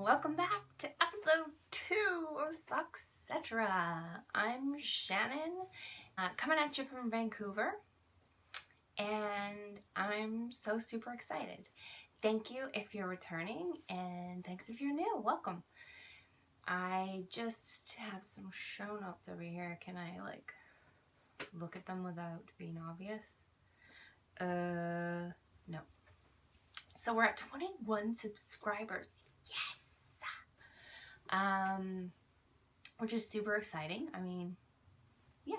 Welcome back to episode 2 of SOXCETERA. I'm Shannon, coming at you from Vancouver, and I'm so super excited. Thank you if you're returning, and thanks if you're new. Welcome. I just have some show notes over here. Can I look at them without being obvious? No. So we're at 21 subscribers. Yes! Which is super exciting. I mean, yeah,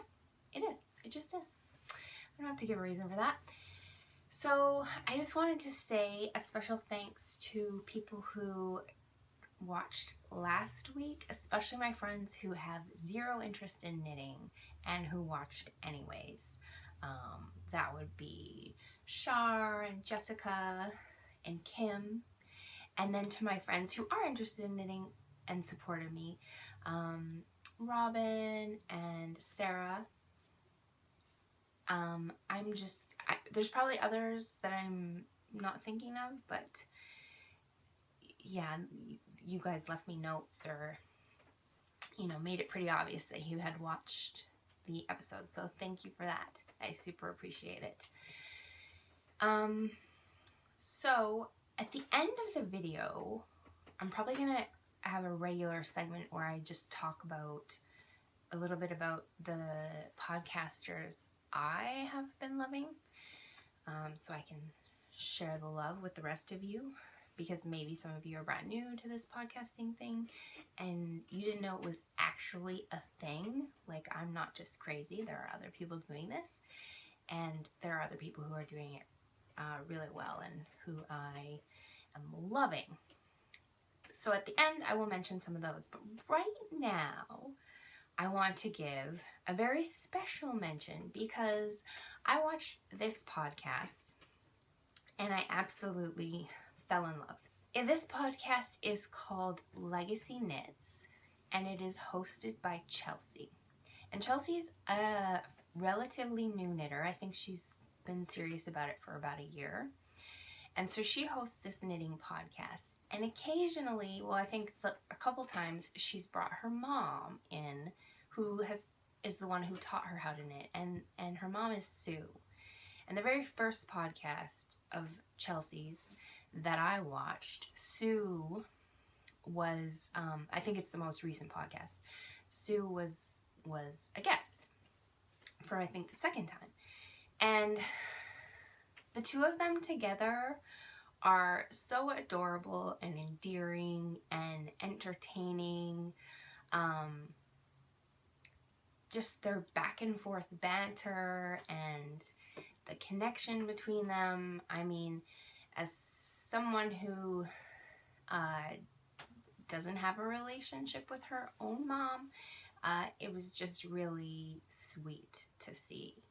it is. It just is. I don't have to give a reason for that. So I just wanted to say a special thanks to people who watched last week, especially my friends who have zero interest in knitting and who watched anyways. That would be Shar and Jessica and Kim. And then to my friends who are interested in knitting and supported me, Robin and Sarah. There's probably others that I'm not thinking of, but yeah, you guys left me notes or, made it pretty obvious that you had watched the episode. So thank you for that. I super appreciate it. So at the end of the video, I'm probably gonna have a regular segment where I just talk about a little bit about the podcasters I have been loving, so I can share the love with the rest of you, because maybe some of you are brand new to this podcasting thing and you didn't know it was actually a thing. Like, I'm not just crazy. There are other people doing this, and there are other people who are doing it really well and who I am loving. So at the end, I will mention some of those. But right now, I want to give a very special mention because I watched this podcast and I absolutely fell in love. And this podcast is called LegacyKnitz, and it is hosted by Chelsea. And Chelsea's a relatively new knitter. I think she's been serious about it for about a year. And so she hosts this knitting podcast. And occasionally, well, I think a couple times, she's brought her mom in, who is the one who taught her how to knit. And her mom is Sue. And the very first podcast of Chelsea's that I watched, Sue was, I think it's the most recent podcast. Sue was a guest for, I think, the second time. And the two of them together are so adorable and endearing and entertaining. Just their back and forth banter and the connection between them. I mean, as someone who doesn't have a relationship with her own mom, it was just really sweet to see.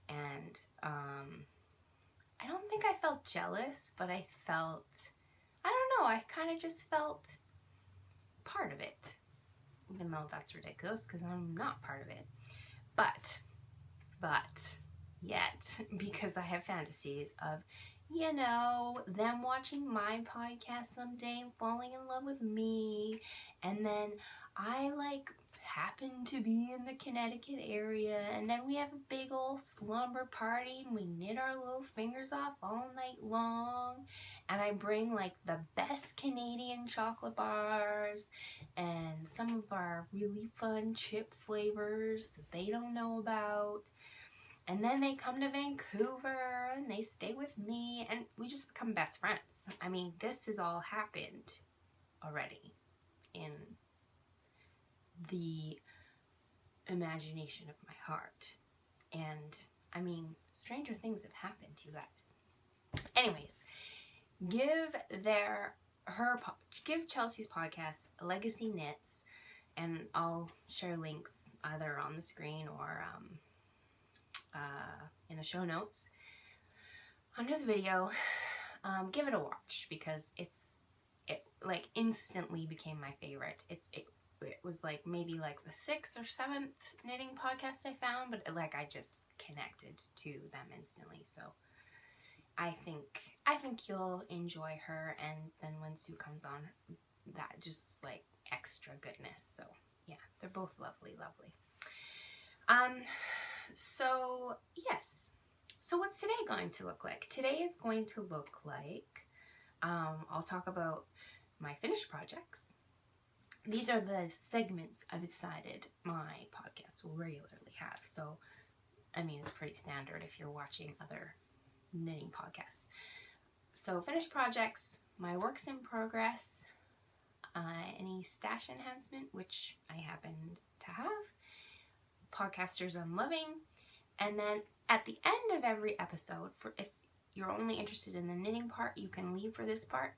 And I don't think I felt jealous, but I felt, I don't know, I kind of just felt part of it. Even though that's ridiculous because I'm not part of it. But, yet, because I have fantasies of, them watching my podcast someday and falling in love with me. And then I happen to be in the Connecticut area, and then we have a big old slumber party and we knit our little fingers off all night long, and I bring the best Canadian chocolate bars and some of our really fun chip flavors that they don't know about, and then they come to Vancouver and they stay with me and we just become best friends. I mean, this has all happened already in the imagination of my heart. And I mean, stranger things have happened, you guys. Anyways, give Chelsea's podcast LegacyKnitz, and I'll share links either on the screen or in the show notes under the video. Give it a watch because it instantly became my favorite. It was maybe the 6th or 7th knitting podcast I found, but I just connected to them instantly. So I think you'll enjoy her, and then when Sue comes on, that just like extra goodness. So yeah, they're both lovely, lovely. So yes, so what's today going to look like? Today is going to look like, I'll talk about my finished projects. These are the segments I've decided my podcast will regularly have. So, I mean, it's pretty standard if you're watching other knitting podcasts. So finished projects, my works in progress, any stash enhancement, which I happen to have, podcasters I'm loving, and then at the end of every episode, for if you're only interested in the knitting part, you can leave for this part,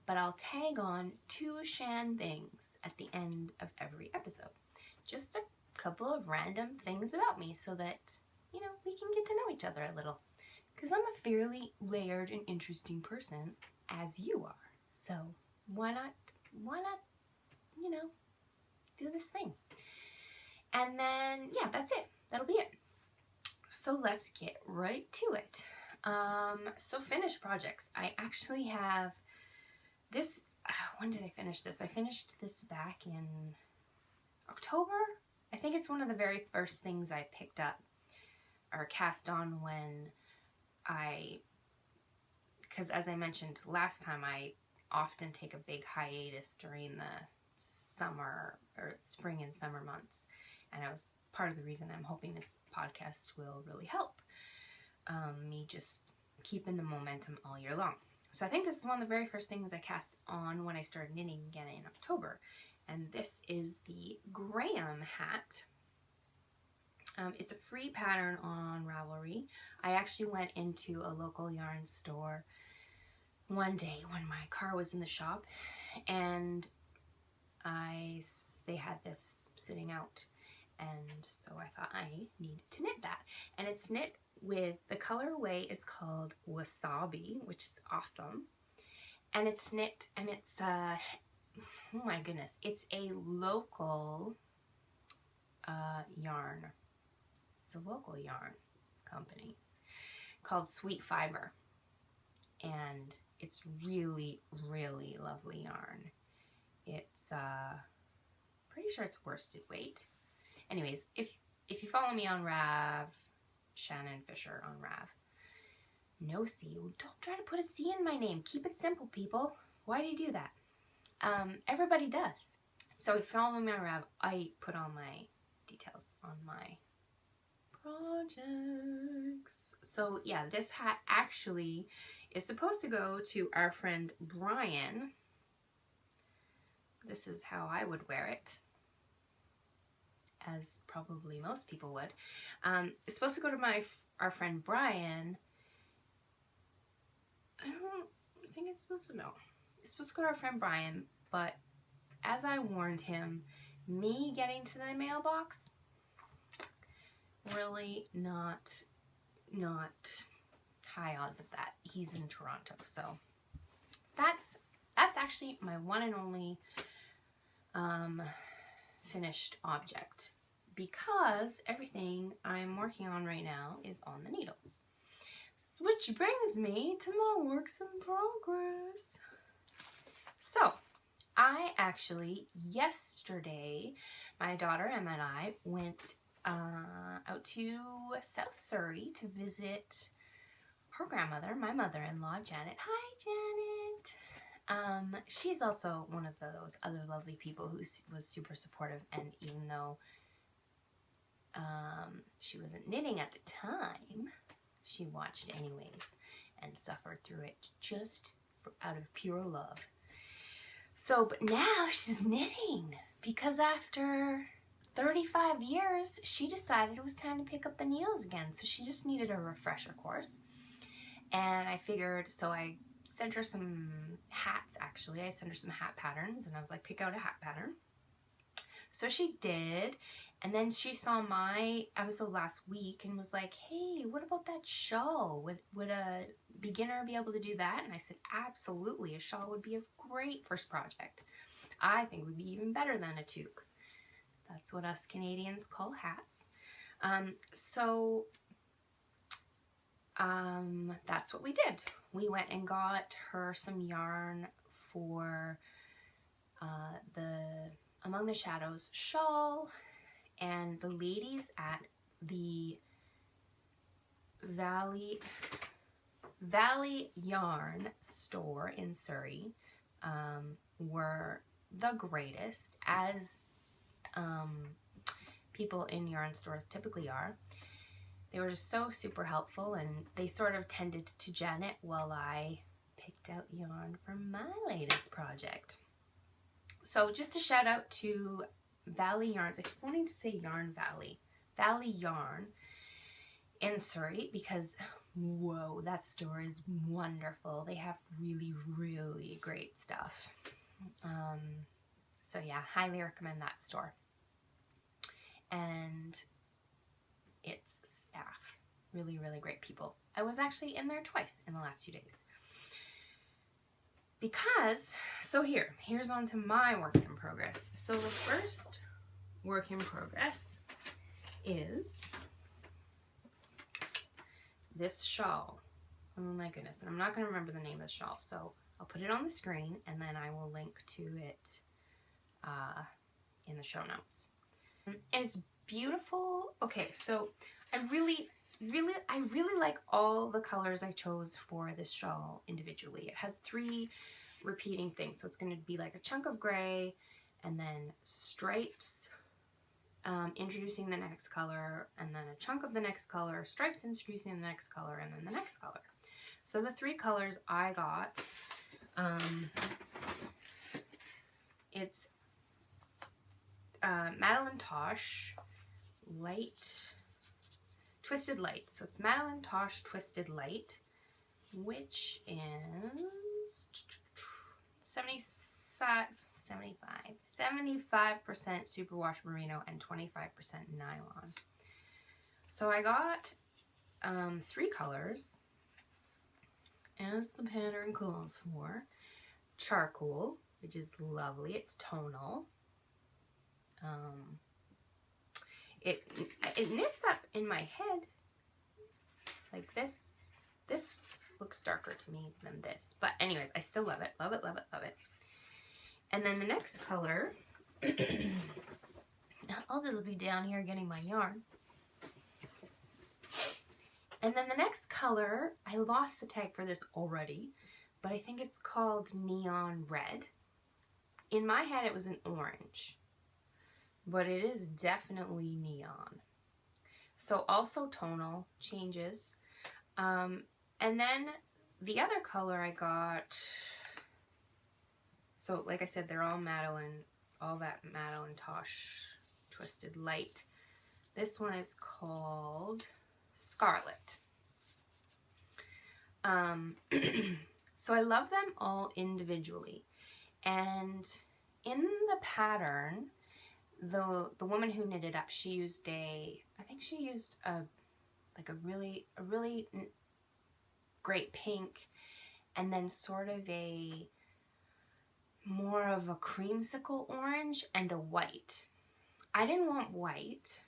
but I'll tag on 2 Shan things at the end of every episode. Just a couple of random things about me so that, you know, we can get to know each other a little. Because I'm a fairly layered and interesting person, as you are. So why not, you know, do this thing. And then, yeah, that's it. That'll be it. So let's get right to it. So finished projects. I actually have this, when did I finish this? I finished this back in October. I think it's one of the very first things I picked up or cast on when because as I mentioned last time, I often take a big hiatus during the summer or spring and summer months. And I was part of the reason I'm hoping this podcast will really help me just keeping the momentum all year long. So I think this is one of the very first things I cast on when I started knitting again in October. And this is the Graham hat. It's a free pattern on Ravelry. I actually went into a local yarn store one day when my car was in the shop, and they had this sitting out, and so I thought I needed to knit that. And it's knit with, the colorway is called Wasabi, which is awesome. And it's knit, and it's oh my goodness, it's a local yarn. It's a local yarn company called Sweet Fiber, and it's really, really lovely yarn. It's pretty sure it's worsted weight. Anyways, if you follow me on Rav, Shannon Fisher on Rav, no C, don't try to put a C in my name. Keep it simple, people. Why do you do that? Everybody does. So if you follow me on Rav, I put all my details on my projects. So yeah, this hat actually is supposed to go to our friend Brian. This is how I would wear it, as probably most people would. It's supposed to go to our friend Brian. I don't think it's supposed to, no. It's supposed to go to our friend Brian, but as I warned him, me getting to the mailbox, really not high odds of that. He's in Toronto, so that's actually my one and only finished object, because everything I'm working on right now is on the needles. Which brings me to my works in progress. So I actually, yesterday, my daughter Emma and I went out to South Surrey to visit her grandmother, my mother-in-law, Janet. Hi, Janet. She's also one of those other lovely people who was super supportive, and even though she wasn't knitting at the time, she watched anyways and suffered through it just out of pure love. So, but now she's knitting because after 35 years, she decided it was time to pick up the needles again. So she just needed a refresher course. And I figured, so I sent her some hats, actually. I sent her some hat patterns, and I was like, pick out a hat pattern. So she did. And then she saw my episode last week and was like, hey, what about that shawl? Would a beginner be able to do that? And I said, absolutely. A shawl would be a great first project. I think would be even better than a toque. That's what us Canadians call hats. That's what we did. We went and got her some yarn for Among the Shadows shawl, and the ladies at the Valley Yarn store in Surrey were the greatest, as people in yarn stores typically are. They were just so super helpful, and they sort of tended to Janet while I picked out yarn for my latest project. So just a shout out to Valley Yarns. I keep wanting to say Yarn Valley. Valley Yarn in Surrey, because whoa, that store is wonderful. They have really, really great stuff. So yeah, highly recommend that store. And its staff, really, really great people. I was actually in there twice in the last few days. Because, so here's on to my works in progress. So the first work in progress is this shawl. Oh my goodness, and I'm not going to remember the name of the shawl, so I'll put it on the screen and then I will link to it in the show notes. And it's beautiful. Okay, so I really like all the colors I chose for this shawl individually. It has 3 repeating things, so it's going to be like a chunk of gray and then stripes introducing the next color, and then a chunk of the next color, stripes introducing the next color, and then the next color. So the 3 colors I got, it's Madeline Tosh Light, Twisted Light. So it's Madeline Tosh Twisted Light, which is 75% superwash merino and 25% nylon. So I got 3 colors, as the pattern calls for. Charcoal, which is lovely. It's tonal. It knits up in my head like this. This looks darker to me than this, but anyways, I still love it. Love it, love it, love it. And then the next color, I'll just be down here getting my yarn. And then the next color, I lost the tag for this already, but I think it's called Neon Red. In my head, it was an orange, but it is definitely neon. So also tonal changes. And then the other color I got, so like I said, they're all Madeline, all that Madeline Tosh Twisted Light. This one is called Scarlet. So I love them all individually. And in the pattern, the woman who knitted up, she used I think she used a really great pink, and then sort of a more of a creamsicle orange and a white. I didn't want white,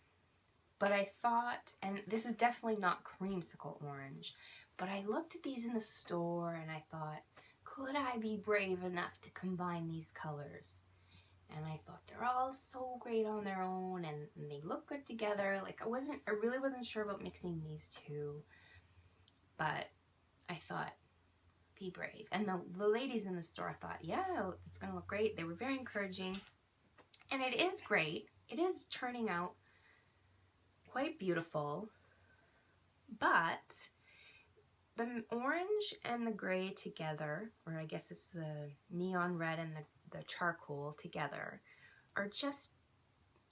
but I thought, and this is definitely not creamsicle orange, but I looked at these in the store and I thought, could I be brave enough to combine these colors? And I thought they're all so great on their own, and they look good together. Like I really wasn't sure about mixing these 2, but I thought, be brave. And the ladies in the store thought, yeah, it's gonna look great. They were very encouraging, and it is great. It is turning out quite beautiful, but the orange and the gray together, or I guess it's the neon red and the charcoal together, are just,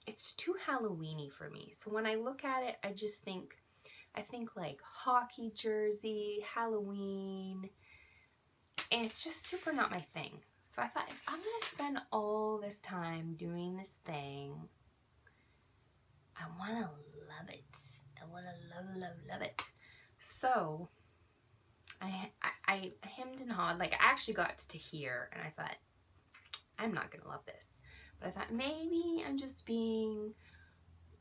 it's too Halloween-y for me. So when I look at it, I think like hockey jersey, Halloween, and it's just super not my thing. So I thought, if I'm gonna spend all this time doing this thing, I wanna love it. I wanna love it. So I hemmed and hawed. Like I actually got to here and I thought, I'm not gonna love this. But I thought maybe I'm just being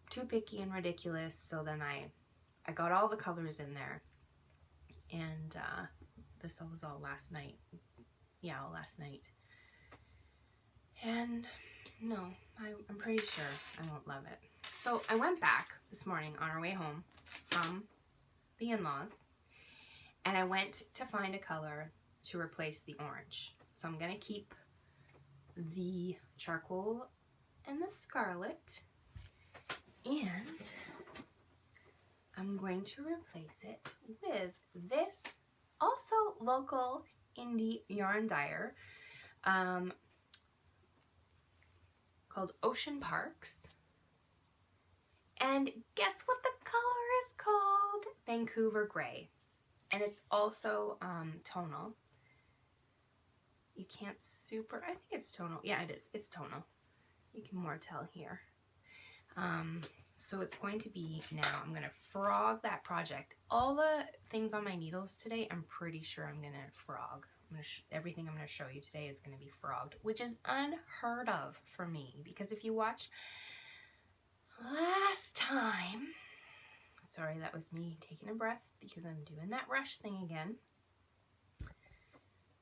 too picky and ridiculous. So then I got all the colors in there, and this was all last night. Yeah, all last night. And No, I'm pretty sure I won't love it. So I went back this morning on our way home from the in-laws, and I went to find a color to replace the orange. So I'm gonna keep the charcoal and the scarlet, and I'm going to replace it with this also local indie yarn dyer called Ocean Parks. And guess what the color is called? Vancouver Gray. And it's also tonal. You can't super, I think it's tonal. Yeah, it is. It's tonal. You can more tell here. So it's going to be, now I'm going to frog that project. All the things on my needles today, I'm pretty sure I'm going to frog. Everything I'm going to show you today is going to be frogged, which is unheard of for me. Because if you watch last time, sorry, that was me taking a breath because I'm doing that rush thing again.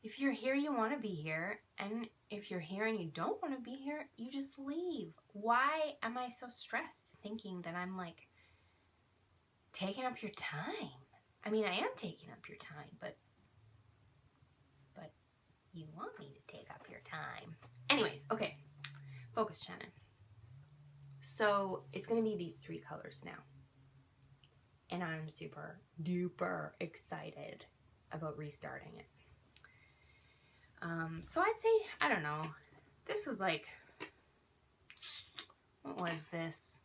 If you're here, you want to be here. And if you're here and you don't want to be here, you just leave. Why am I so stressed thinking that I'm like taking up your time? I mean, I am taking up your time, but you want me to take up your time. Anyways, okay, focus, Shannon. So it's going to be these 3 colors now. And I'm super duper excited about restarting it. So I'd say, I don't know, this was like, what was this?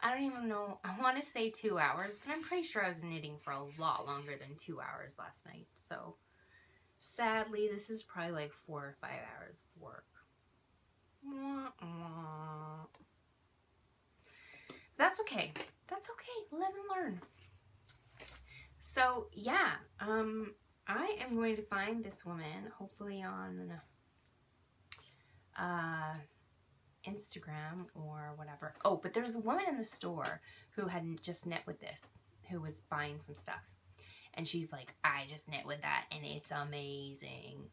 I don't even know. I want to say 2 hours, but I'm pretty sure I was knitting for a lot longer than 2 hours last night. So sadly, this is probably like 4 or 5 hours of work. Wah, wah. That's okay. That's okay. Live and learn. So yeah, I am going to find this woman, hopefully on Instagram or whatever. Oh, but there was a woman in the store who had just knit with this, who was buying some stuff. And she's like, I just knit with that and it's amazing.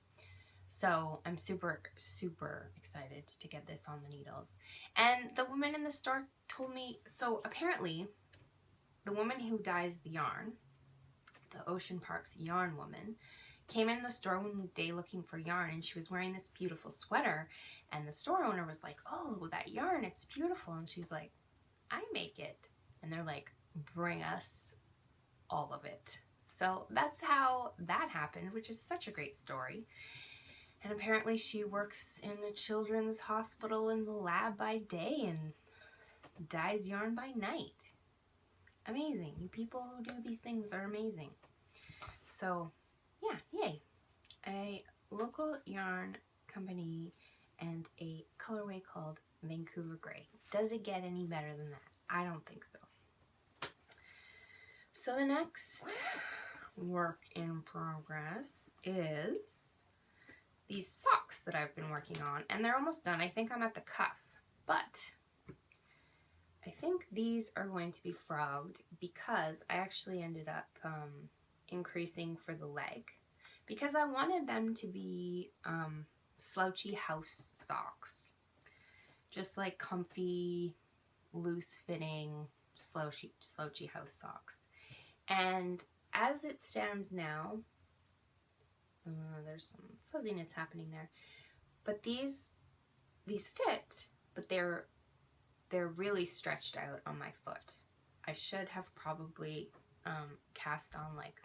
So I'm super, super excited to get this on the needles. And the woman in the store told me, so apparently the woman who dyes the yarn, the Ocean Parks yarn woman, came in the store one day looking for yarn, and she was wearing this beautiful sweater, and the store owner was like, oh, that yarn, it's beautiful. And she's like, I make it. And they're like, bring us all of it. So that's how that happened, which is such a great story. And apparently she works in a children's hospital in the lab by day and dyes yarn by night. Amazing. You people who do these things are amazing. So yeah, yay. A local yarn company and a colorway called Vancouver Gray. Does it get any better than that? I don't think so. So the next work in progress is these socks that I've been working on, and they're almost done. I think I'm at the cuff, but I think these are going to be frogged because I actually ended up increasing for the leg because I wanted them to be slouchy house socks, just like comfy, loose fitting, slouchy house socks. And as it stands now, there's some fuzziness happening there, but these fit, but they're really stretched out on my foot. I should have probably cast on like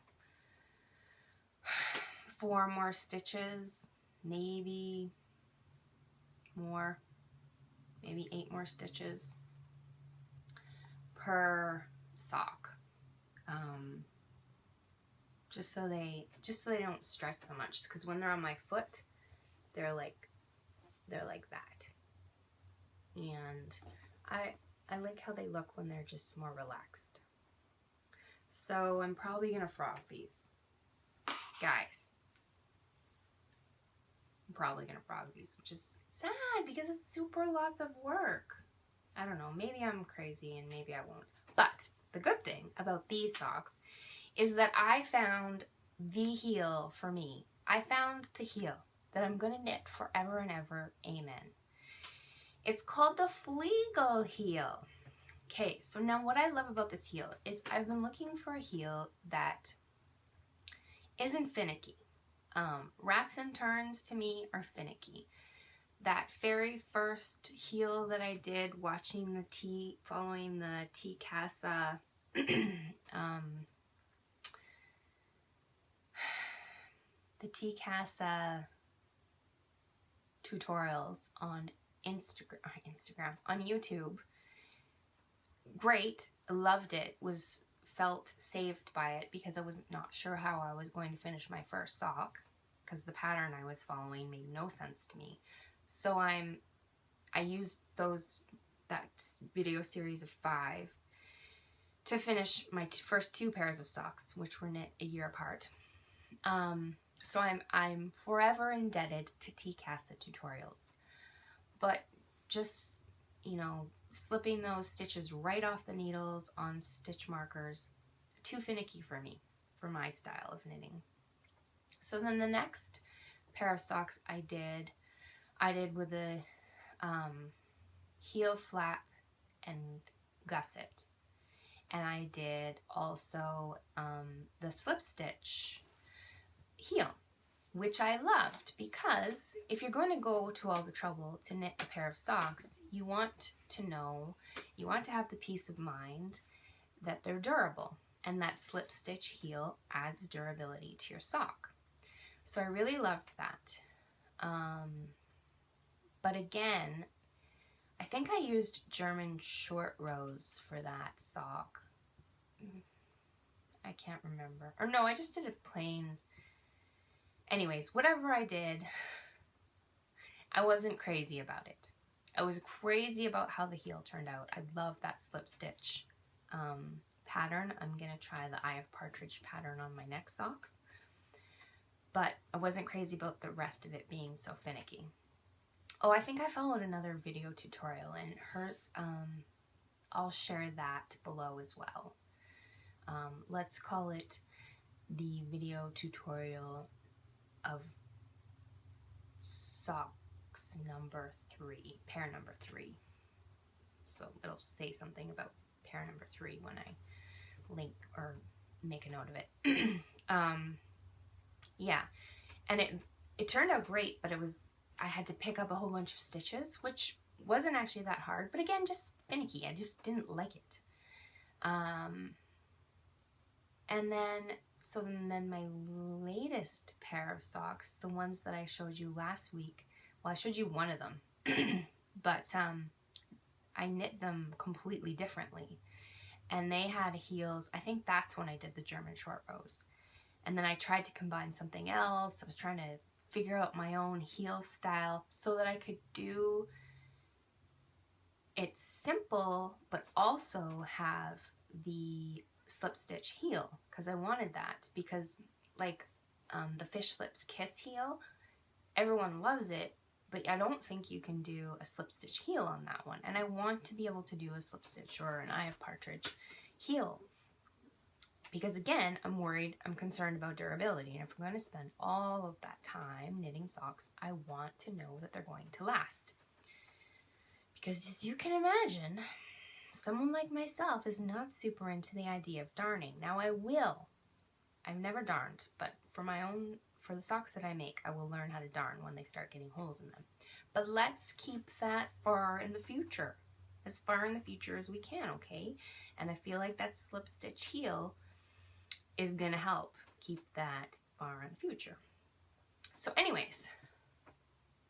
4 more stitches, maybe more, maybe 8 more stitches per sock, just so they don't stretch so much, because when they're on my foot, they're like that. And I like how they look when they're just more relaxed. So I'm probably gonna frog these, guys. I'm probably gonna frog these, which is sad because it's super lots of work. I don't know, maybe I'm crazy and maybe I won't. But the good thing about these socks is that I found the heel for me. I found the heel that I'm gonna knit forever and ever, amen. It's called the Fleagle heel. Okay, so now what I love about this heel is I've been looking for a heel that isn't finicky. Wraps and turns to me are finicky. That very first heel that I did watching the following the Casa the Casa tutorials on Instagram, on YouTube. Great, loved it, felt saved by it because I was not sure how I was going to finish my first sock because the pattern I was following made no sense to me. So I used that video series of 5 to finish my first 2 pairs of socks, which were knit a year apart. So I'm forever indebted to Casa tutorials, but just, you know, slipping those stitches right off the needles on stitch markers, too finicky for me, for my style of knitting. So then the next pair of socks I did with a heel flap and gusset, and I did also the slip stitch heel, which I loved because if you're going to go to all the trouble to knit a pair of socks, you want to have the peace of mind that they're durable, and that slip stitch heel adds durability to your sock. So I really loved that. But again, I think I used German short rows for that sock. I can't remember. Or no, I just did a plain. Anyways, whatever I did, I wasn't crazy about it. I was crazy about how the heel turned out. I love that slip stitch pattern. I'm going to try the Eye of Partridge pattern on my next socks. But I wasn't crazy about the rest of it being so finicky. Oh, I think I followed another video tutorial, and hers, I'll share that below as well. Let's call it the video tutorial of socks number 3, pair number 3. So it'll say something about pair number 3 when I link or make a note of it. Yeah, and it turned out great, but I had to pick up a whole bunch of stitches, which wasn't actually that hard, but again, just finicky. I just didn't like it. And then my latest pair of socks, the ones that I showed you last week, well, I showed you one of them, but I knit them completely differently. And they had heels. I think that's when I did the German short rows. And then I tried to combine something else. I was trying to figure out my own heel style so that I could do it simple, but also have the slip stitch heel, because I wanted that, because like the Fish Lips Kiss heel, everyone loves it, but I don't think you can do a slip stitch heel on that one, and I want to be able to do a slip stitch or an Eye of Partridge heel, because again, I'm concerned about durability, and if I'm going to spend all of that time knitting socks, I want to know that they're going to last, because as you can imagine, someone like myself is not super into the idea of darning. Now I will. I've never darned, but for the socks that I make, I will learn how to darn when they start getting holes in them. But let's keep that far in the future. As far in the future as we can, okay? And I feel like that slip stitch heel is gonna help keep that far in the future. So anyways,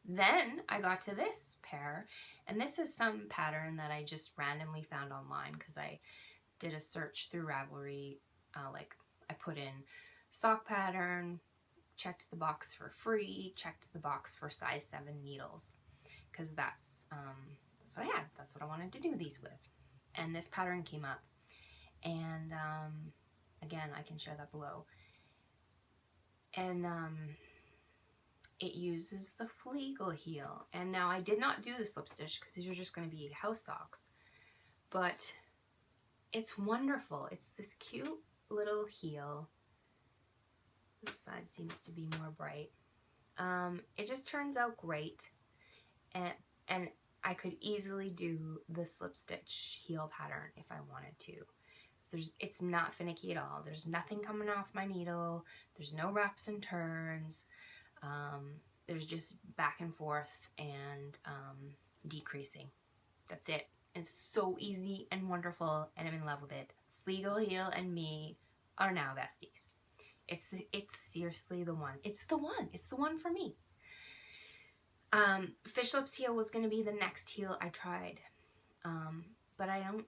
then I got to this pair, and this is some pattern that I just randomly found online because I did a search through Ravelry. Like I put in sock pattern, checked the box for free, checked the box for size 7 needles, because that's what I had. That's what I wanted to do these with. And this pattern came up, and again, I can share that below. And it uses the Fleagle heel. And now I did not do the slip stitch because these are just going to be house socks, but it's wonderful. It's this cute little heel. This side seems to be more bright. It just turns out great, and I could easily do the slip stitch heel pattern if I wanted to. So it's not finicky at all. There's nothing coming off my needle. There's no wraps and turns. There's just back and forth and decreasing. That's it. It's so easy and wonderful, and I'm in love with it. Fleagle heel and me are now besties. It's seriously the one. It's the one. It's the one for me. Fish lips heel was going to be the next heel I tried. But I'm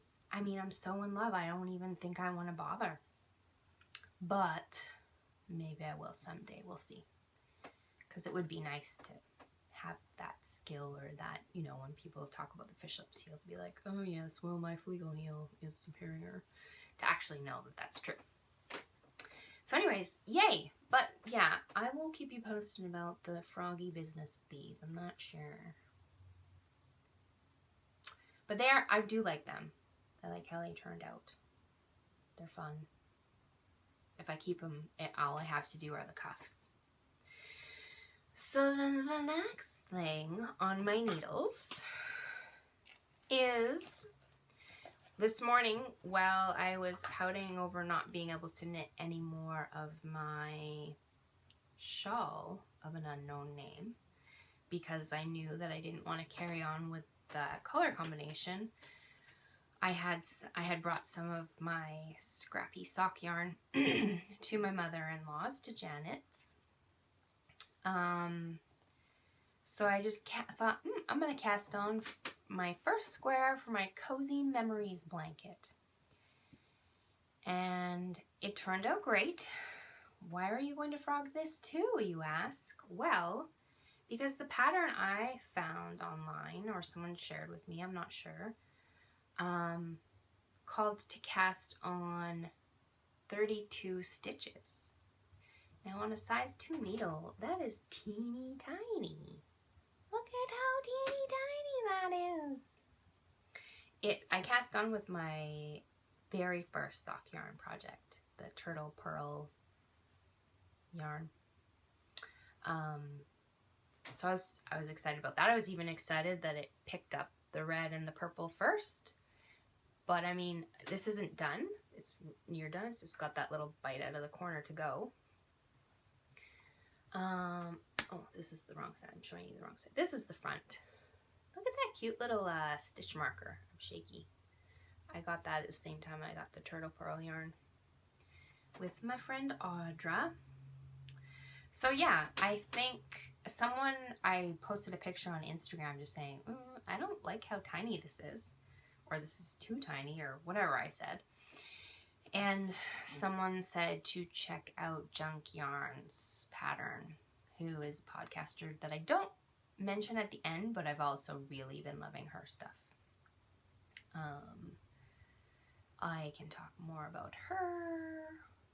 so in love, I don't even think I want to bother. But maybe I will someday. We'll see. Because it would be nice to have that skill, or that, you know, when people talk about the fish lips heel, to be like, oh yes, well, my fleagle heel is superior. To actually know that that's true. So anyways, yay. But yeah, I will keep you posted about the froggy business of these. I'm not sure. But I do like them. I like how they turned out. They're fun. If I keep them, all I have to do are the cuffs. So then the next thing on my needles is, this morning while I was pouting over not being able to knit any more of my shawl of an unknown name, because I knew that I didn't want to carry on with the color combination, I had brought some of my scrappy sock yarn to my mother-in-law's, to Janet's. So I just thought, I'm going to cast on my first square for my Cozy Memories blanket. And it turned out great. Why are you going to frog this too, you ask? Well, because the pattern I found online, or someone shared with me, I'm not sure, called to cast on 32 stitches. Now on a size 2 needle, that is teeny tiny. Look at how teeny tiny that is. I cast on with my very first sock yarn project, the Turtle Pearl yarn. So I was excited about that. I was even excited that it picked up the red and the purple first. But I mean, this isn't done. It's near done. It's just got that little bite out of the corner to go. Oh, this is the wrong side. I'm showing you the wrong side. This is the front. Look at that cute little stitch marker. I'm shaky. I got that at the same time I got the Turtle Pearl yarn with my friend Audra. So yeah, I think I posted a picture on Instagram just saying, I don't like how tiny this is, or this is too tiny, or whatever I said. And someone said to check out Junkyarn's pattern, who is a podcaster that I don't mention at the end, but I've also really been loving her stuff. I can talk more about her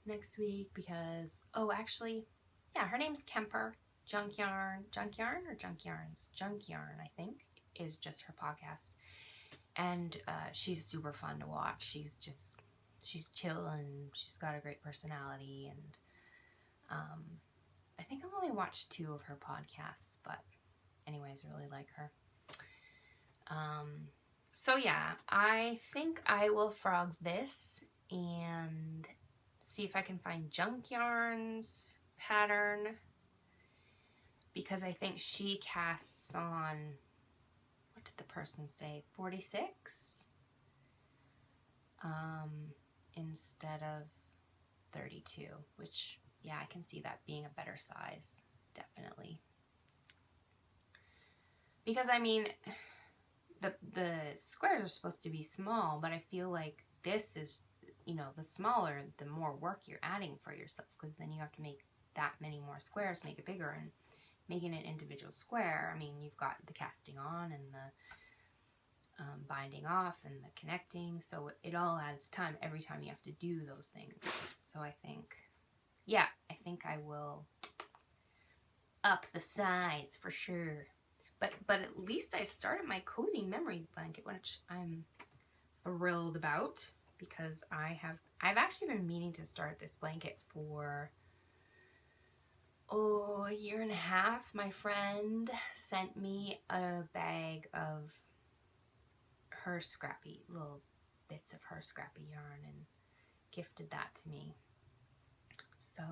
next week because, actually, yeah, her name's Kemper. Junkyarn, or Junkyarns? Junkyarn, I think, is just her podcast. And she's super fun to watch. She's chill, and she's got a great personality. And I think I've only watched 2 of her podcasts, but anyways, I really like her. So yeah, I think I will frog this and see if I can find Junkyarn's pattern, because I think she casts on, what did the person say, 46 instead of 32, which, yeah, I can see that being a better size, definitely. Because I mean, the squares are supposed to be small, but I feel like this is, you know, the smaller, the more work you're adding for yourself, because then you have to make that many more squares, make it bigger, and making an individual square, I mean, you've got the casting on and the binding off and the connecting, so it all adds time every time you have to do those things. So I think, yeah, I think I will up the size for sure. But at least I started my Cozy Memories blanket, which I'm thrilled about, because I've actually been meaning to start this blanket for a year and a half. My friend sent me a bag of her scrappy, little bits of her scrappy yarn and gifted that to me. So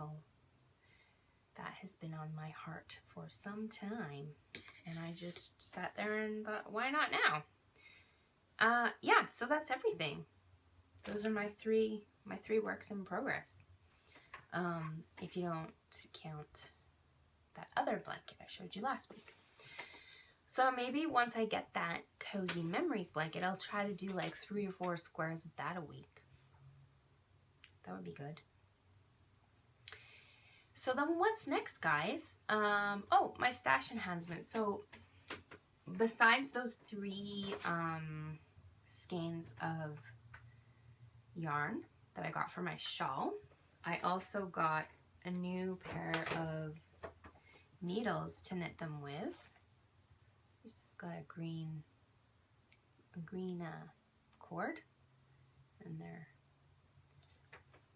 that has been on my heart for some time, and I just sat there and thought, why not now? Yeah, so that's everything. Those are my three works in progress. If you don't count that other blanket I showed you last week. So maybe once I get that Cozy Memories blanket, I'll try to do like 3 or 4 squares of that a week. That would be good. So then what's next, guys? Oh, my stash enhancement. So besides those 3 skeins of yarn that I got for my shawl, I also got a new pair of needles to knit them with. It's just got a green cord, and they're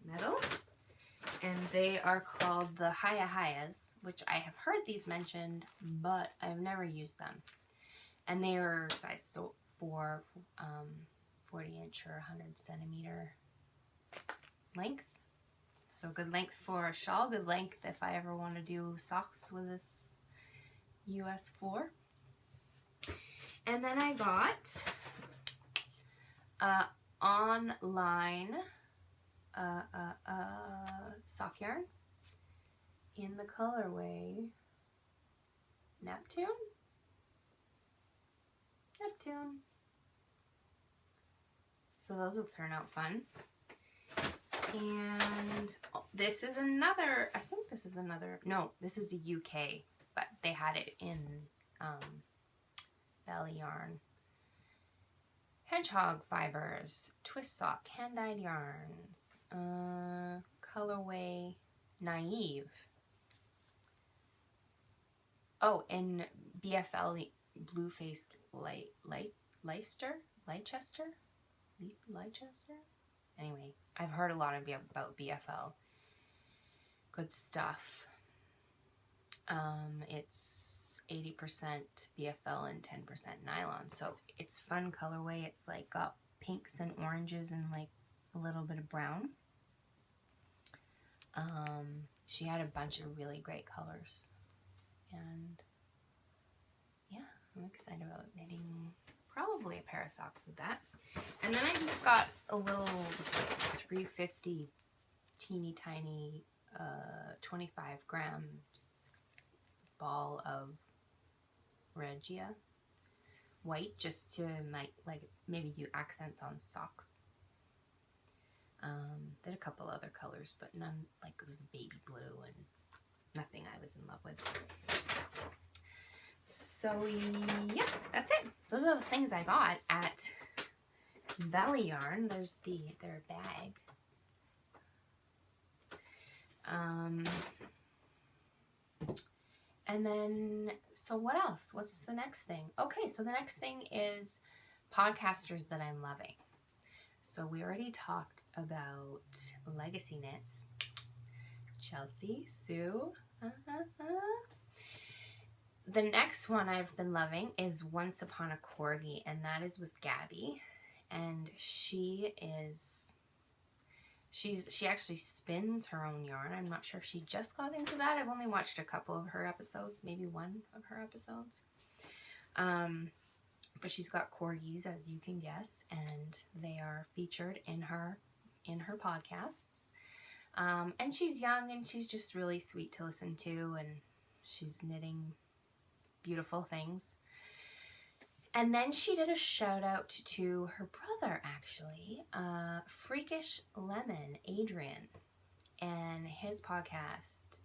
metal, and they are called the Haya Hayas, which I have heard these mentioned, but I've never used them. And they are size 4, 40-inch or 100-centimeter length. So good length for a shawl, good length if I ever want to do socks with this US 4. And then I got online sock yarn in the colorway Neptune. So those will turn out fun. And this is another, I think this is another, no, this is a UK, but they had it in Valley Yarn. Hedgehog fibers, twist sock, hand-dyed yarns, colorway Naive. Oh, and BFL Blueface Leicester? Anyway, I've heard a lot about BFL. Good stuff. It's 80% BFL and 10% nylon, so it's fun colorway. It's like got pinks and oranges and like a little bit of brown. She had a bunch of really great colors, and yeah, I'm excited about knitting probably a pair of socks with that. And then I just got a little 350 teeny tiny 25 grams ball of Regia white, just to maybe do accents on socks. Did a couple other colors, but none, like it was baby blue and nothing I was in love with. So yeah, that's it. Those are the things I got at Valley Yarn. There's their bag. And then, so what else? What's the next thing? Okay, so the next thing is podcasters that I'm loving. So we already talked about LegacyKnitz, Chelsea, Sue. The next one I've been loving is Once Upon a Corgi, and that is with Gabby. And she actually spins her own yarn. I'm not sure if she just got into that. I've only watched a couple of her episodes, maybe one of her episodes. But she's got corgis, as you can guess, and they are featured in her podcasts. And she's young, and she's just really sweet to listen to, and she's knitting beautiful things. And then she did a shout out to her brother, actually, Freakish Lemon, Adrian, and his podcast.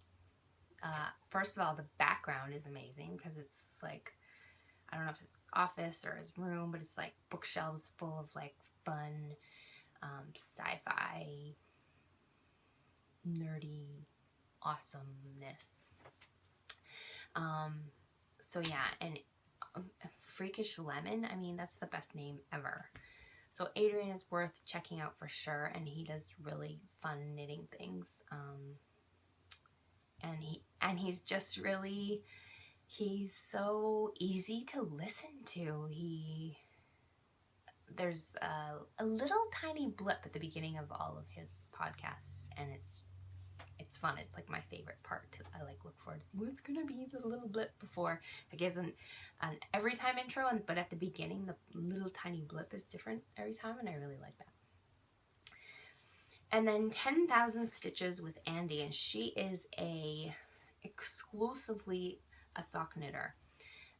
First of all, the background is amazing because it's like, I don't know if it's office or his room, but it's like bookshelves full of like fun, sci-fi, nerdy awesomeness. So yeah, and Freakish Lemon, I mean, that's the best name ever. So Adrian is worth checking out for sure, and he does really fun knitting things. And he's just really, he's so easy to listen to. there's a little tiny blip at the beginning of all of his podcasts, and it's fun. It's like my favorite part. I like look forward to what's gonna be the little blip before. Like isn't an every time intro, but at the beginning the little tiny blip is different every time, and I really like that. And then 10,000 Stitches with Andy, and she is exclusively a sock knitter,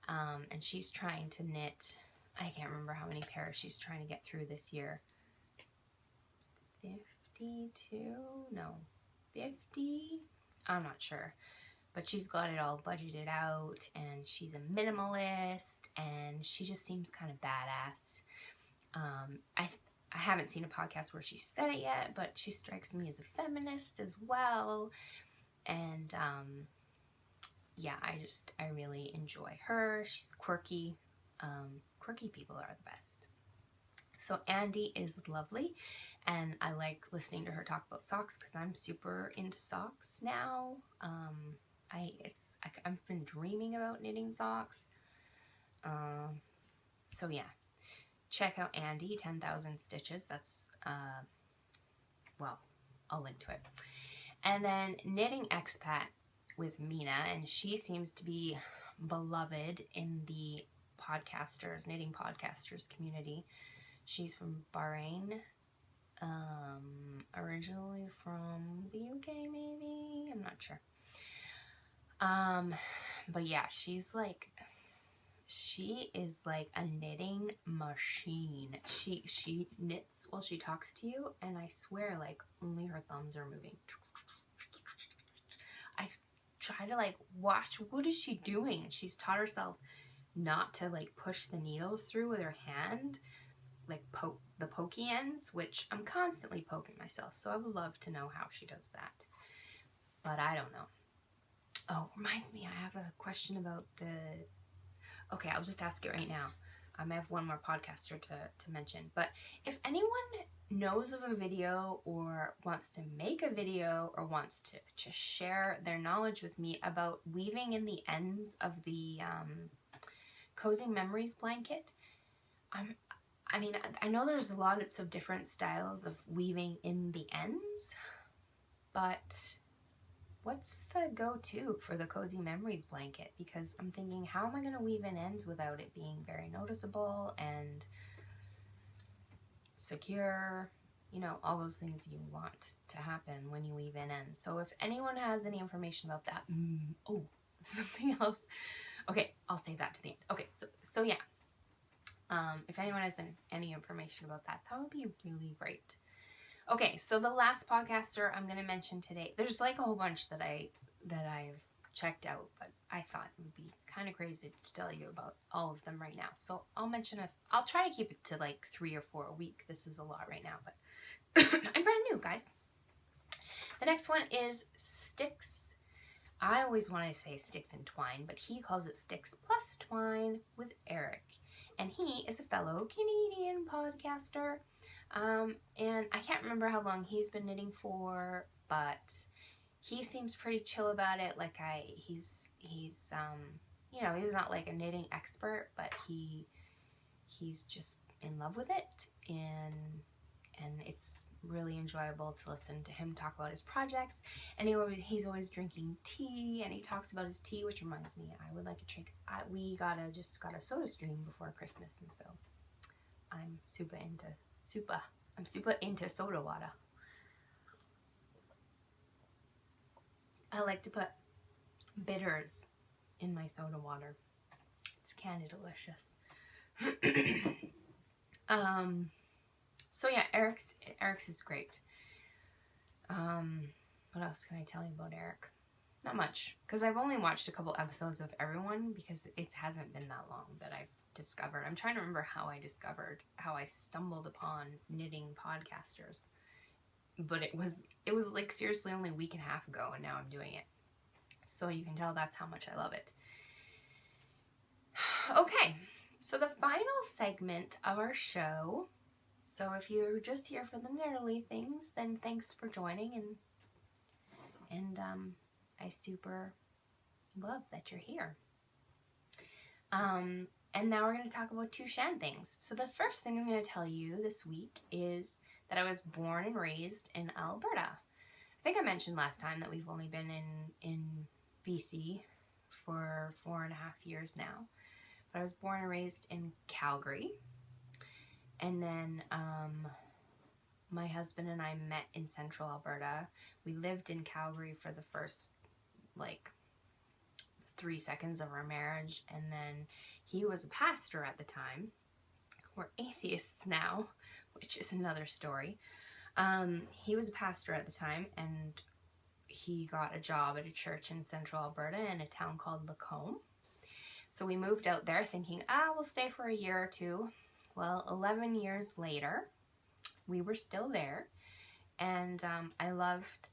and she's trying to knit. I can't remember how many pairs she's trying to get through this year. 52? No. 50? I'm not sure, but she's got it all budgeted out, and she's a minimalist, and she just seems kind of badass. I haven't seen a podcast where she said it yet, but she strikes me as a feminist as well, and yeah, I really enjoy her. She's quirky. Quirky people are the best. So Andy is lovely, and I like listening to her talk about socks because I'm super into socks now. I've been dreaming about knitting socks. So yeah, check out Andy, 10,000 Stitches. That's, well, I'll link to it. And then Knitting Expat with Mina, and she seems to be beloved in the knitting podcasters community. She's from Bahrain, originally from the UK maybe, I'm not sure. But yeah, she is like a knitting machine. She knits while she talks to you, and I swear like only her thumbs are moving. I try to like watch, what is she doing? She's taught herself not to like push the needles through with her hand, like poke the pokey ends, which I'm constantly poking myself, so I would love to know how she does that, but I don't know. Oh, reminds me, I have a question about okay, I'll just ask it right now. I have one more podcaster to mention, but if anyone knows of a video or wants to make a video or wants to share their knowledge with me about weaving in the ends of the Cozy Memories blanket, I mean, I know there's lots of different styles of weaving in the ends, but what's the go-to for the Cozy Memories blanket? Because I'm thinking, how am I going to weave in ends without it being very noticeable and secure? You know, all those things you want to happen when you weave in ends. So if anyone has any information about that, oh, something else. Okay, I'll save that to the end. Okay, so yeah. If anyone has any information about that, that would be really great. Okay, so the last podcaster I'm going to mention today, there's like a whole bunch that I've checked out, but I thought it would be kind of crazy to tell you about all of them right now. So I'll try to keep it to like 3 or 4 a week. This is a lot right now, but I'm brand new, guys. The next one is Sticks. I always want to say Sticks and Twine, but he calls it Sticks plus Twine with Eric. And he is a fellow Canadian podcaster. And I can't remember how long he's been knitting for, but he seems pretty chill about it. Like he's you know, he's not like a knitting expert, but he's just in love with it, and it's really enjoyable to listen to him talk about his projects. And he's always drinking tea, and he talks about his tea, which reminds me, I would like a drink. We just got a soda stream before Christmas, and so I'm super into soda water. I like to put bitters in my soda water. It's kind of delicious. So yeah, Eric's is great. What else can I tell you about Eric? Not much, because I've only watched a couple episodes of everyone, because it hasn't been that long that I've discovered. I'm trying to remember how I stumbled upon knitting podcasters, but it was like seriously only a week and a half ago, and now I'm doing it. So you can tell that's how much I love it. Okay, so the final segment of our show. So if you're just here for the knitterly things, then thanks for joining, and I super love that you're here. And now we're going to talk about 2 Shan things. So the first thing I'm going to tell you this week is that I was born and raised in Alberta. I think I mentioned last time that we've only been in BC for 4.5 years now. But I was born and raised in Calgary. And then my husband and I met in central Alberta. We lived in Calgary for the first, like, 3 seconds of our marriage, and then he was a pastor at the time. We're atheists now, which is another story. He was a pastor at the time, and he got a job at a church in central Alberta in a town called Lacombe. So we moved out there thinking, we'll stay for a year or 2. Well, 11 years later, we were still there. And I loved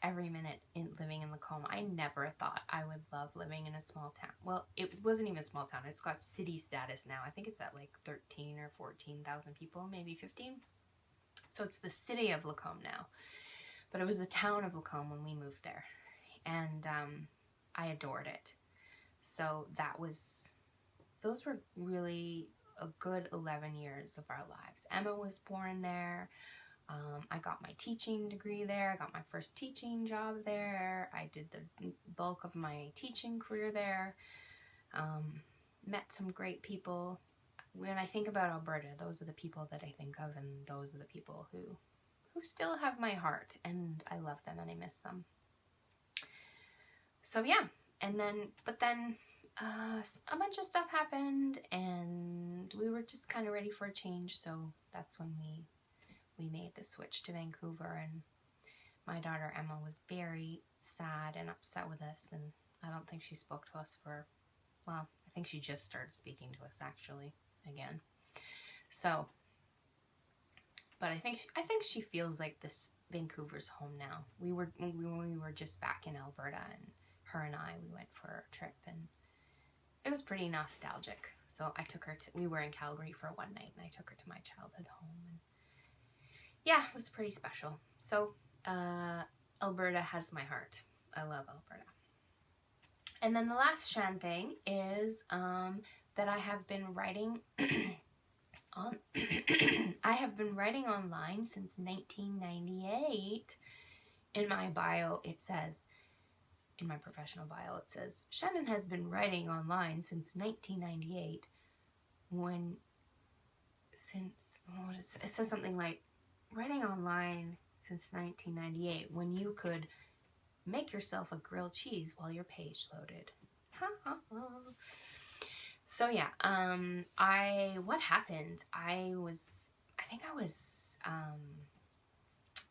every minute in living in Lacombe. I never thought I would love living in a small town. Well, it wasn't even a small town. It's got city status now. I think it's at like 13 or 14,000 people, maybe 15. So it's the city of Lacombe now. But it was the town of Lacombe when we moved there. And I adored it. So those were really a good 11 years of our lives. Emma was born there. I got my teaching degree there. I got my first teaching job there. I did the bulk of my teaching career there. Met some great people. When I think about Alberta, those are the people that I think of, and those are the people who still have my heart, and I love them and I miss them. So yeah, but then a bunch of stuff happened, and we were just kind of ready for a change. So that's when we made the switch to Vancouver, and my daughter Emma was very sad and upset with us, and I don't think she spoke to us I think she just started speaking to us actually again. So, but I think she feels like this Vancouver's home now. We were just back in Alberta, and her and we went for a trip, and it was pretty nostalgic. So I took her we were in Calgary for one night, and I took her to my childhood home, and yeah, it was pretty special. So, Alberta has my heart. I love Alberta. And then the last Shan thing is that I have been writing I have been writing online since 1998. In my bio, it says, in my professional bio, it says, Shannon has been writing online since 1998. It says something like, writing online since 1998, when you could make yourself a grilled cheese while your page loaded. So yeah, what happened?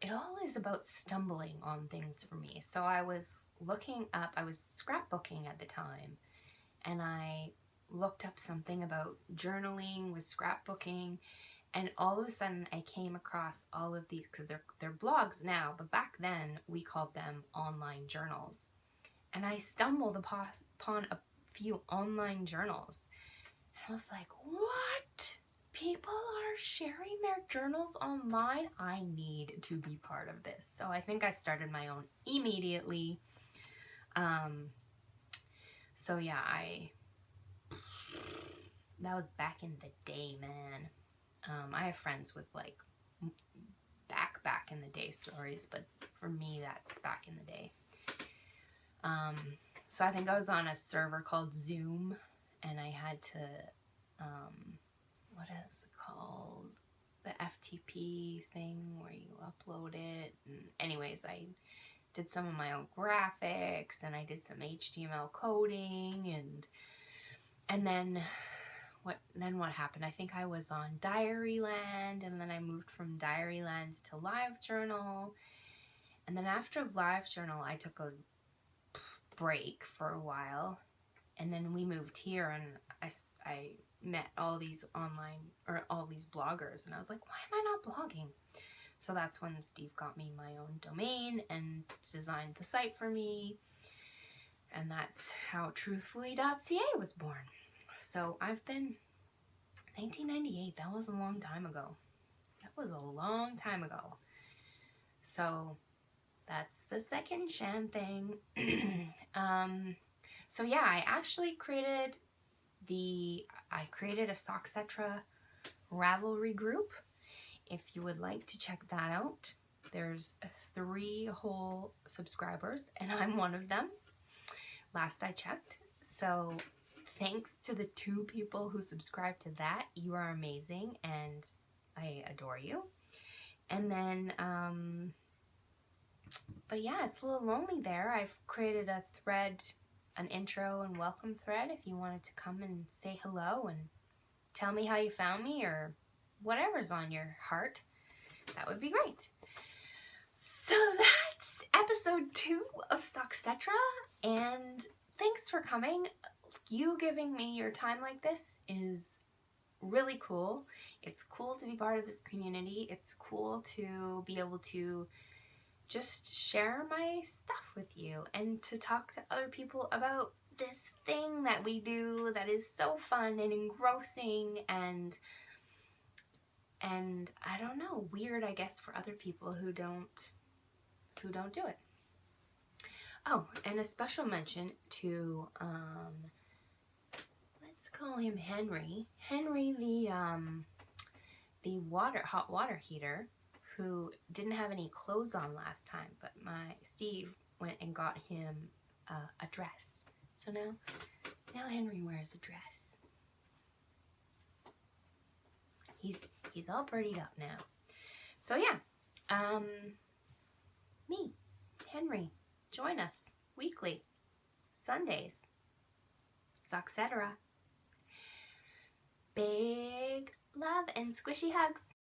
It all is about stumbling on things for me. So I was scrapbooking at the time, and I looked up something about journaling with scrapbooking. And all of a sudden, I came across all of these, because they're blogs now, but back then, we called them online journals. And I stumbled upon a few online journals. And I was like, what? People are sharing their journals online? I need to be part of this. So I think I started my own immediately. So yeah, that was back in the day, man. I have friends with like back in the day stories, but for me, that's back in the day. So I think I was on a server called Zoom, and I had to, what is it called? The FTP thing where you upload it. And anyways, I did some of my own graphics, and I did some HTML coding, and then what happened? I think I was on Diaryland, and then I moved from Diaryland to LiveJournal. And then after LiveJournal, I took a break for a while, and then we moved here, and I met all these bloggers, and I was like, why am I not blogging? So that's when Steve got me my own domain and designed the site for me, and that's how truthfully.ca was born. So I've been 1998, that was a long time ago. So that's the second Shan thing. So yeah, I actually created I created a SOXCETERA Ravelry group. If you would like to check that out, there's 3 whole subscribers, and I'm one of them, last I checked. So thanks to the 2 people who subscribed to that. You are amazing, and I adore you. And then, but yeah, it's a little lonely there. I've created a thread, an intro and welcome thread, if you wanted to come and say hello and tell me how you found me or whatever's on your heart. That would be great. So that's episode 2 of SOXCETERA, and thanks for coming. You giving me your time like this is really cool. It's cool to be part of this community. It's cool to be able to just share my stuff with you and to talk to other people about this thing that we do that is so fun and engrossing and I don't know, weird, I guess, for other people who don't do it. Oh, and a special mention to let's call him Henry. Henry, the hot water heater, who didn't have any clothes on last time, but Steve went and got him a dress. So now Henry wears a dress. He's all birdied up now. So yeah, me, Henry, join us weekly, Sundays, SOXCETERA. Big love and squishy hugs.